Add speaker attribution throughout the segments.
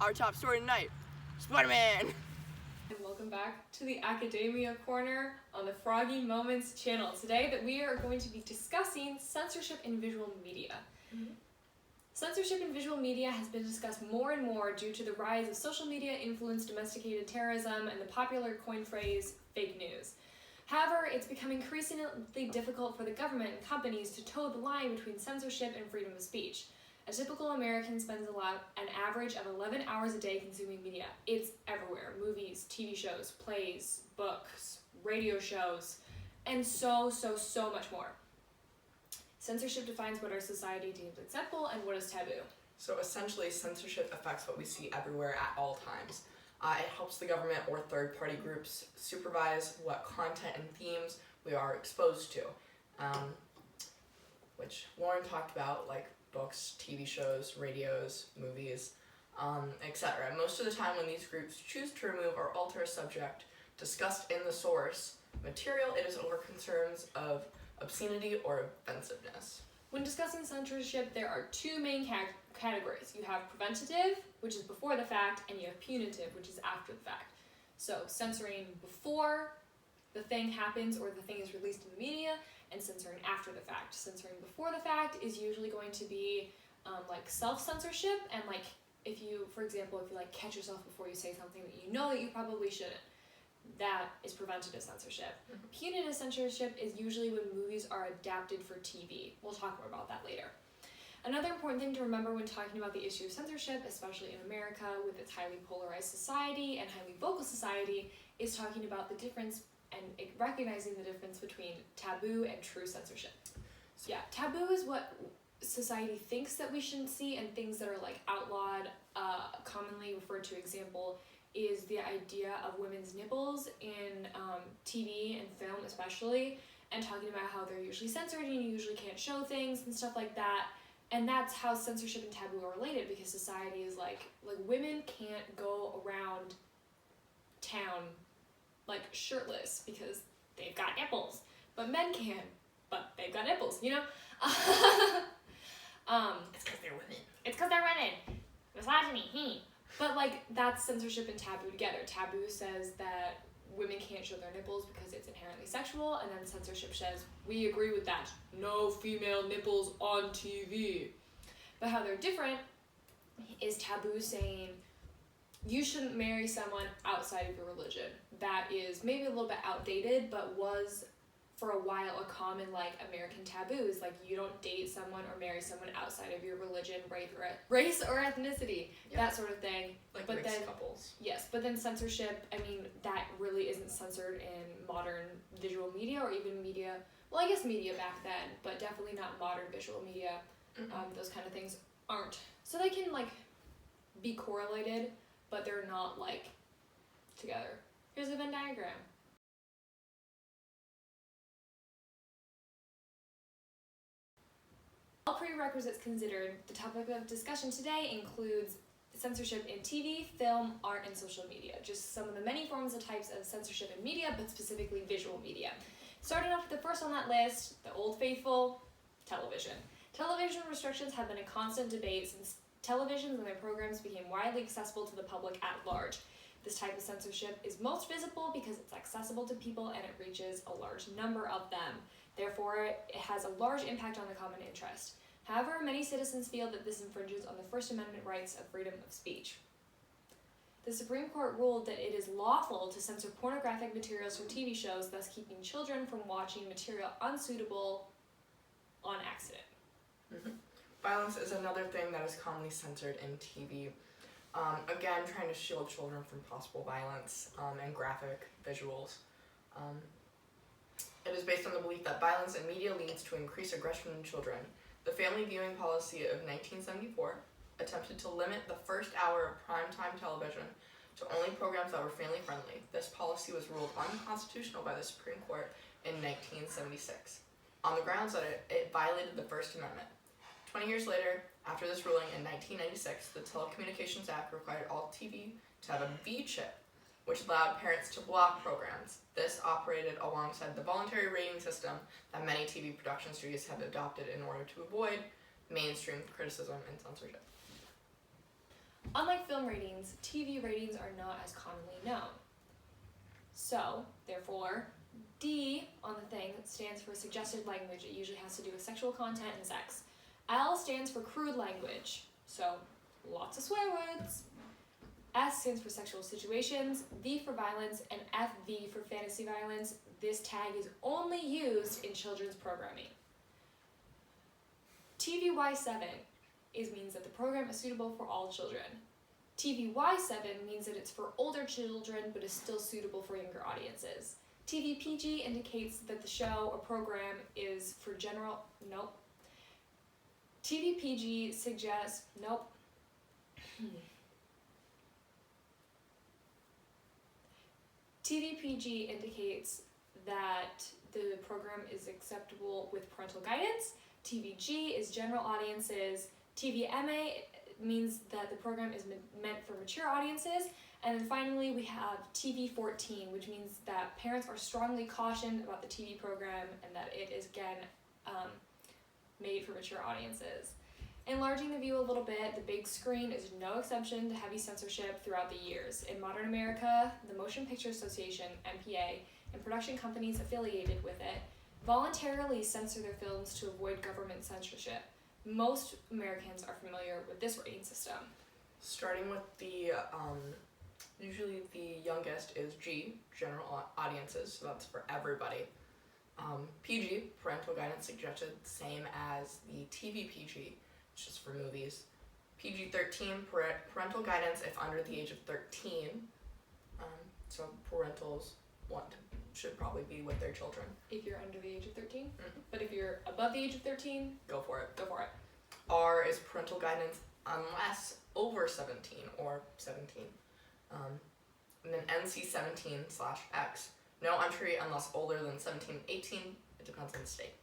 Speaker 1: Our top story tonight, Spider-Man!
Speaker 2: And welcome back to the Academia Corner on the Froggy Moments channel. Today that we are going to be discussing censorship in visual media. Censorship in visual media has been discussed more and more due to the rise of social media influenced domesticated terrorism and the popular coin phrase, fake news. However, it's become increasingly difficult for the government and companies to toe the line between censorship and freedom of speech. A typical American spends an average of 11 hours a day consuming media. It's everywhere. Movies, TV shows, plays, books, radio shows, and so much more. Censorship defines what our society deems acceptable and what is taboo.
Speaker 3: So essentially, censorship affects what we see everywhere at all times. It helps the government or third-party groups supervise what content and themes we are exposed to, which Lauren talked about, like books, TV shows, radios, movies, etc. Most of the time when these groups choose to remove or alter a subject discussed in the source material, it is over concerns of obscenity or offensiveness.
Speaker 2: When discussing censorship, there are two main categories. You have preventative, which is before the fact, and you have punitive, which is after the fact. So censoring before the thing happens or the thing is released in the media, and censoring after the fact. Censoring before the fact is usually going to be like self-censorship, and like if you, for example, if you like catch yourself before you say something that you know that you probably shouldn't, that is preventative censorship. Punitive censorship is usually when movies are adapted for TV. We'll talk more about that later. Another important thing to remember when talking about the issue of censorship, especially in America with its highly polarized society and highly vocal society, is talking about the difference and recognizing the difference between taboo and true censorship. So yeah, taboo is what society thinks that we shouldn't see, and things that are like outlawed, commonly referred to example, is the idea of women's nipples in TV and film especially, and talking about how they're usually censored and you usually can't show things and stuff like that. And that's how censorship and taboo are related, because society is like women can't go around town like shirtless because they've got nipples, but men can, but they've got nipples, you know?
Speaker 3: It's because they're women.
Speaker 2: It's because they're women. Misogyny, But like that's censorship and taboo together. Taboo says that women can't show their nipples because it's inherently sexual, and then censorship says, we agree with that. No female nipples on TV. But how they're different is taboo saying you shouldn't marry someone outside of your religion. That is maybe a little bit outdated, but was for a while a common like American taboo is like you don't date someone or marry someone outside of your religion, race or ethnicity, that sort of thing.
Speaker 3: Like
Speaker 2: but
Speaker 3: mixed
Speaker 2: then
Speaker 3: couples.
Speaker 2: Yes, but then censorship, I mean, that really isn't censored in modern visual media or even media. Well, I guess media back then, but definitely not modern visual media. Those kind of things aren't. So they can like be correlated, but they're not like together. Here's a Venn diagram. All prerequisites considered, the topic of discussion today includes censorship in TV, film, art, and social media. Just some of the many forms and types of censorship in media, but specifically visual media. Starting off with the first on that list, the old faithful, television. Television restrictions have been a constant debate since televisions and their programs became widely accessible to the public at large. This type of censorship is most visible because it's accessible to people and it reaches a large number of them. Therefore, it has a large impact on the common interest. However, many citizens feel that this infringes on the First Amendment rights of freedom of speech. The Supreme Court ruled that it is lawful to censor pornographic materials from TV shows, thus keeping children from watching material unsuitable on accident.
Speaker 3: Violence is another thing that is commonly censored in TV. Again, trying to shield children from possible violence and graphic visuals. It is based on the belief that violence in media leads to increased aggression in children. The family viewing policy of 1974 attempted to limit the first hour of primetime television to only programs that were family-friendly. This policy was ruled unconstitutional by the Supreme Court in 1976, on the grounds that it violated the First Amendment. 20 years later, after this ruling in 1996, the Telecommunications Act required all TV to have a V chip, which allowed parents to block programs. This operated alongside the voluntary rating system that many TV production studios have adopted in order to avoid mainstream criticism and censorship.
Speaker 2: Unlike film ratings, TV ratings are not as commonly known. So, therefore, D on the thing stands for suggested language. It usually has to do with sexual content and sex. L stands for crude language, so lots of swear words. S stands for sexual situations, V for violence, and FV for fantasy violence. This tag is only used in children's programming. TVY7 means that the program is suitable for all children. TVY7 means that it's for older children but is still suitable for younger audiences. TVPG indicates that the show or program is for general, nope. TVPG suggests, nope. TVPG indicates that the program is acceptable with parental guidance. TVG is general audiences. TVMA means that the program is meant for mature audiences. And then finally we have TV14, which means that parents are strongly cautioned about the TV program and that it is, again, made for mature audiences. Enlarging the view a little bit, the big screen is no exception to heavy censorship throughout the years. In modern America, the Motion Picture Association, MPA, and production companies affiliated with it voluntarily censor their films to avoid government censorship. Most Americans are familiar with this rating system.
Speaker 3: Starting with the, usually the youngest is G, general audiences, so that's for everybody. PG, parental guidance suggested, same as the TV PG, which is for movies. PG-13, parental guidance if under the age of 13. So parentals should probably be with their children.
Speaker 2: If you're under the age of 13,
Speaker 3: Mm-hmm.
Speaker 2: but if you're above the age of 13,
Speaker 3: Go for it.
Speaker 2: go for it.
Speaker 3: R is parental guidance unless over 17 or 17. And then NC-17/X. No entry unless older than 17, 18. It depends on the state.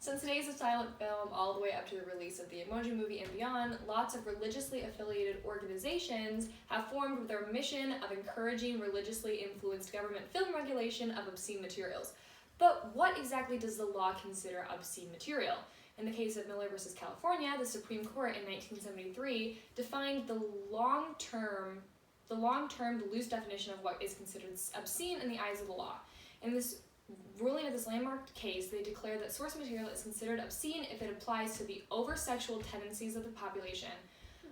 Speaker 2: Since today's a silent film all the way up to the release of the Emoji Movie and beyond, lots of religiously affiliated organizations have formed with their mission of encouraging religiously influenced government film regulation of obscene materials. But what exactly does the law consider obscene material? In the case of Miller versus California, the Supreme Court in 1973 defined the long-term, loose definition of what is considered obscene in the eyes of the law. In this ruling of this landmark case, they declared that source material is considered obscene if it applies to the over-sexual tendencies of the population,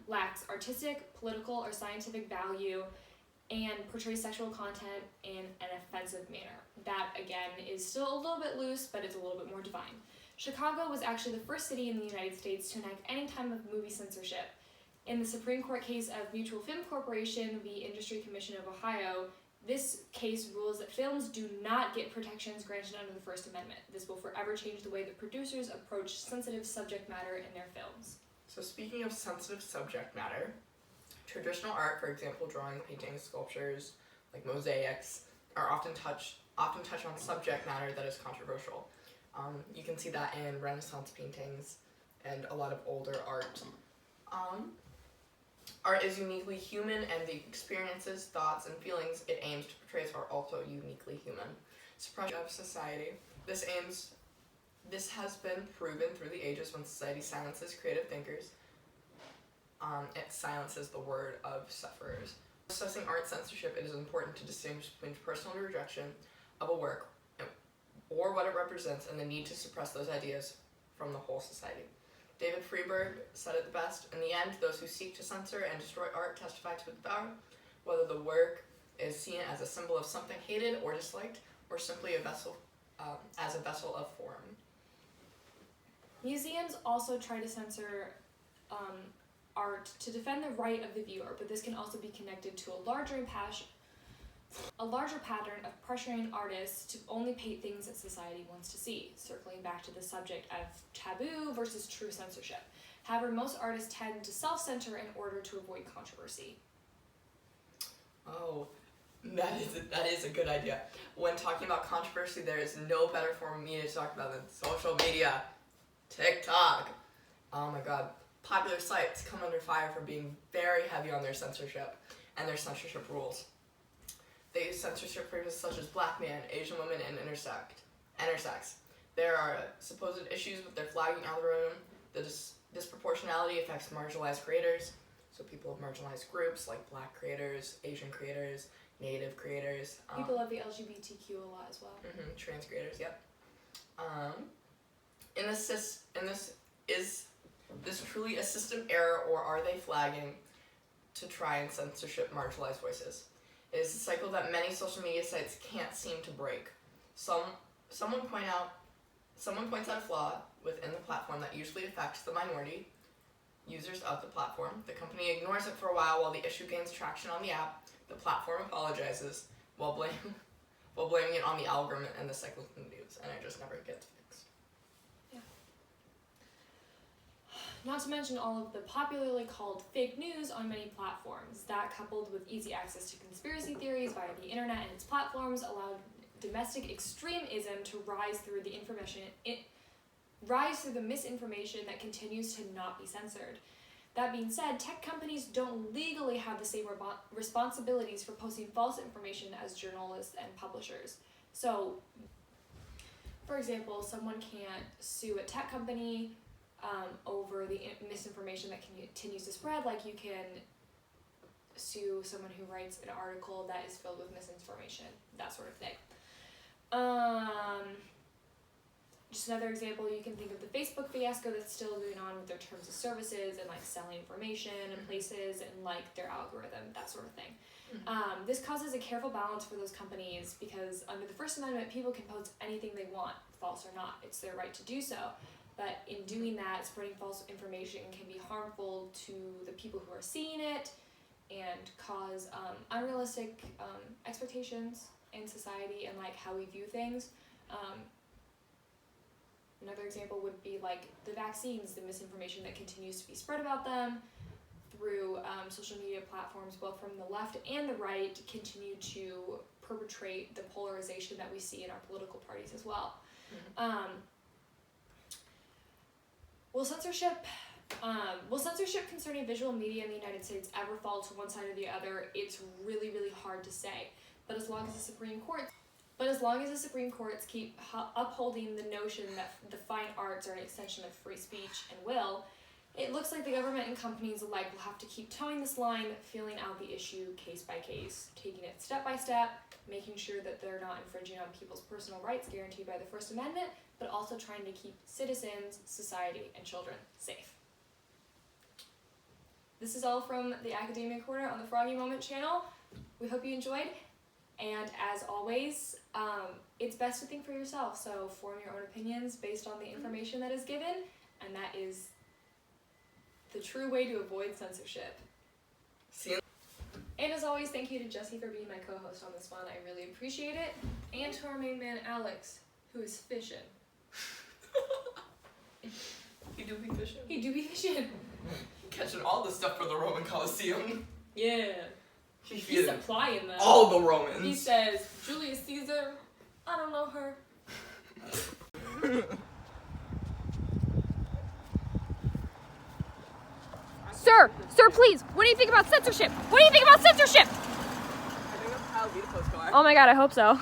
Speaker 2: lacks artistic, political, or scientific value, and portrays sexual content in an offensive manner. That, again, is still a little bit loose, but it's a little bit more defined. Chicago was actually the first city in the United States to enact any type of movie censorship. In the Supreme Court case of Mutual Film Corporation v. Industry Commission of Ohio, this case rules that films do not get protections granted under the First Amendment. This will forever change the way that producers approach sensitive subject matter in their films.
Speaker 3: So speaking of sensitive subject matter, traditional art, for example, drawing, paintings, sculptures, like mosaics, are often touch on subject matter that is controversial. You can see that in Renaissance paintings and a lot of older art. Art is uniquely human, and the experiences, thoughts, and feelings it aims to portray are also uniquely human. Suppression of society. This has been proven through the ages when society silences creative thinkers. It silences the word of sufferers. Assessing art censorship, it is important to distinguish between personal rejection of a work or what it represents and the need to suppress those ideas from the whole society. David Freeberg said it the best: in the end, those who seek to censor and destroy art testify to its power, whether the work is seen as a symbol of something hated or disliked, or simply as a vessel of form.
Speaker 2: Museums also try to censor art to defend the right of the viewer, but this can also be connected to a larger pattern of pressuring artists to only paint things that society wants to see, circling back to the subject of taboo versus true censorship. However, most artists tend to self-censor in order to avoid controversy.
Speaker 3: Oh, that is a good idea. When talking about controversy, there is no better form of media to talk about than social media. TikTok. Oh my god. Popular sites come under fire for being very heavy on their censorship and their censorship rules. They use censorship phrases such as black man, Asian women, and intersex. There are supposed issues with their flagging algorithm. The disproportionality affects marginalized creators. So people of marginalized groups like Black creators, Asian creators, Native creators.
Speaker 2: People of the LGBTQ a lot as well.
Speaker 3: Trans creators, yep. Is this truly a system error, or are they flagging to try and censorship marginalized voices? It is a cycle that many social media sites can't seem to break. Someone points out a flaw within the platform that usually affects the minority users of the platform. The company ignores it for a while the issue gains traction on the app. The platform apologizes while blaming it on the algorithm, and the cycle continues, and it just never gets fixed.
Speaker 2: Yeah. Not to mention all of the popularly called fake news on many platforms. That, coupled with easy access to conspiracy theories via the internet and its platforms, allowed domestic extremism to rise through the misinformation that continues to not be censored. That being said, tech companies don't legally have the same responsibilities for posting false information as journalists and publishers. So, for example, someone can't sue a tech company over the misinformation that continues to spread, like you can sue someone who writes an article that is filled with misinformation, that sort of thing. Just another example, you can think of the Facebook fiasco that's still going on with their terms of services and like selling information in places and like their algorithm, that sort of thing. This causes a careful balance for those companies because under the First Amendment, people can post anything they want, false or not. It's their right to do so. But in doing that, spreading false information can be harmful to the people who are seeing it and cause unrealistic expectations in society and like how we view things. Another example would be like the vaccines, the misinformation that continues to be spread about them through social media platforms, both from the left and the right, continue to perpetrate the polarization that we see in our political parties as well. Will censorship concerning visual media in the United States ever fall to one side or the other? It's really, really hard to say. But as long as the Supreme Courts keep upholding the notion that the fine arts are an extension of free speech and will, it looks like the government and companies alike will have to keep towing this line, feeling out the issue case by case, taking it step by step, making sure that they're not infringing on people's personal rights guaranteed by the First Amendment, but also trying to keep citizens, society, and children safe. This is all from the Academia Corner on the Froggy Moment channel. We hope you enjoyed. And as always, it's best to think for yourself, so form your own opinions based on the information that is given, and that is the true way to avoid censorship. And as always, thank you to Jesse for being my co-host on this one. I really appreciate it. And to our main man, Alex, who is fishing.
Speaker 3: He do be fishing.
Speaker 2: He do be fishing.
Speaker 3: Catching all the stuff for the Roman Colosseum.
Speaker 2: Yeah. He's supplying them.
Speaker 3: All the Romans.
Speaker 2: He says, Julius Caesar, I don't know her.
Speaker 4: Sir, please, what do you think about censorship? What do you think about censorship?
Speaker 1: I think that's how beautiful is going.
Speaker 4: Oh my god, I hope so.